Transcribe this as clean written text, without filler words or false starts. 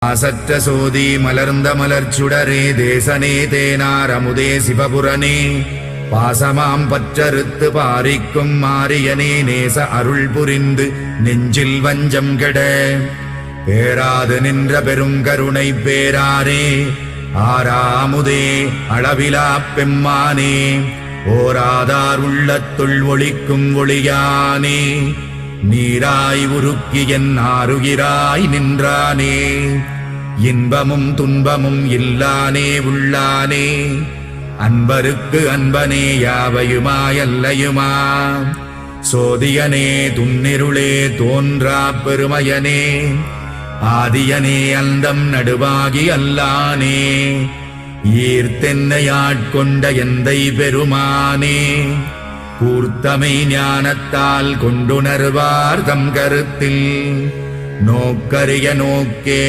ஆசற்ற சோதி மலர்ந்த மலர்ச்சுடரே தேசனே தேனார் அமுதே சிவபுரனே பாசமாம் பற்றறுத்து பாரிக்கும் மாரியனே நேச அருள் புரிந்து நெஞ்சில் வஞ்சம் கெட பேராது நின்ற பெருங்கருணை பேராரே ஆராமுதே அளவிலா பெம்மானே ஓராதார் உள்ளத்துள் ஒளிக்கும் ஒளியானே நீராய் உருக்கி என் ஆருகிறாய் நின்றானே இன்பமும் துன்பமும் இல்லானே உள்ளானே அன்பருக்கு அன்பனே யாவையுமாயல்லையுமா சோதியனே துன்னிருளே தோன்றா பெருமையனே ஆதியனே அந்தம் நடுவாகி அல்லானே ஈர்த்தென்னையாட்கொண்ட எந்தை பெருமானே கூர்த்தமை ஞானத்தால் கொண்டுணர்வார் தம் கருத்தில் நோக்கரிய நோக்கே